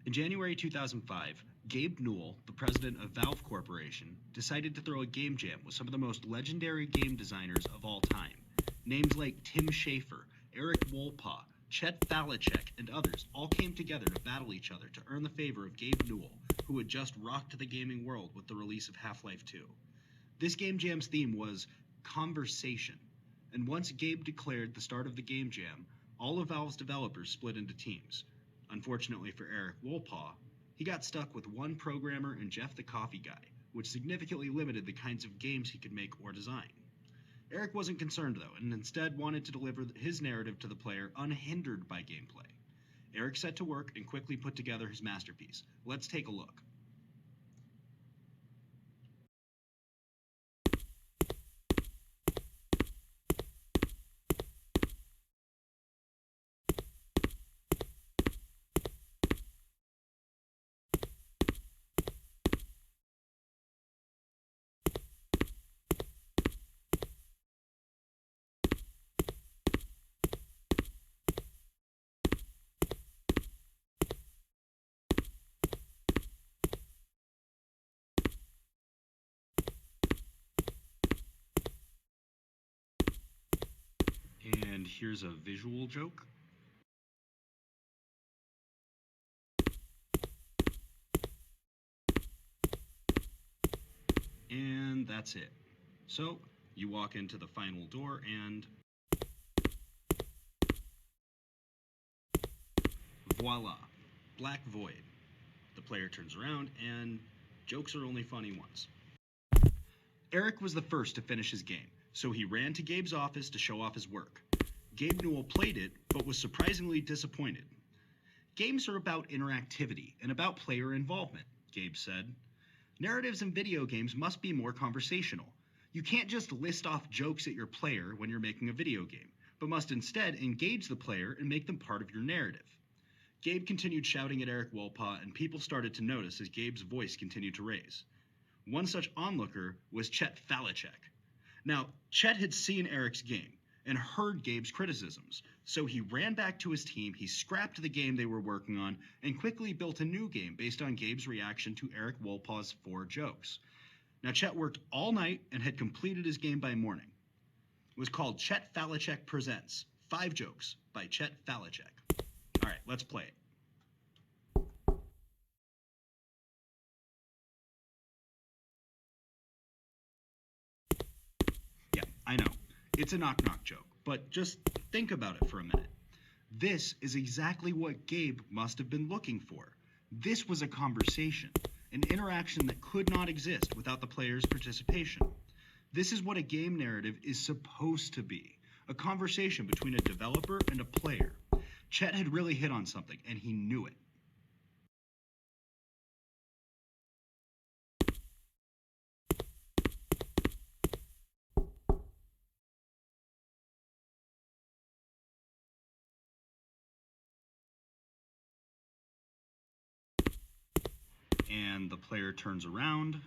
In January 2005, Gabe Newell, the president of Valve Corporation, decided to throw a game jam with some of the most legendary game designers of all time. Names like Tim Shafer, Eric Wolpaw, Chet Falachek, and others all came together to battle each other to earn the favor of Gabe Newell, who had just rocked the gaming world with the release of Half-Life 2. This game jam's theme was conversation, and once Gabe declared the start of the game jam, all of Valve's developers split into teams. Unfortunately for Eric Wolpaw, he got stuck with one programmer and Jeff the Coffee Guy, which significantly limited the kinds of games he could make or design. Eric wasn't concerned though, and instead wanted to deliver his narrative to the player unhindered by gameplay. Eric set to work and quickly put together his masterpiece. Let's take a look. And here's a visual joke. And that's it. So, you walk into the final door and voila, black void. The player turns around and jokes are only funny once. Eric was the first to finish his game, so he ran to Gabe's office to show off his work. Gabe Newell played it, but was surprisingly disappointed. Games are about interactivity and about player involvement, Gabe said. Narratives in video games must be more conversational. You can't just list off jokes at your player when you're making a video game, but must instead engage the player and make them part of your narrative. Gabe continued shouting at Eric Wolpaw, and people started to notice as Gabe's voice continued to raise. One such onlooker was Chet Falachek. Now, Chet had seen Eric's game and heard Gabe's criticisms, so he ran back to his team, he scrapped the game they were working on, and quickly built a new game based on Gabe's reaction to Eric Wolpaw's 4 jokes. Now, Chet worked all night and had completed his game by morning. It was called Chet Falachek Presents 5 Jokes by Chet Falachek. All right, let's play it. Yeah, I know. It's a knock-knock joke, but just think about it for a minute. This is exactly what Gabe must have been looking for. This was a conversation, an interaction that could not exist without the player's participation. This is what a game narrative is supposed to be, a conversation between a developer and a player. Chet had really hit on something, and he knew it. And the player turns around.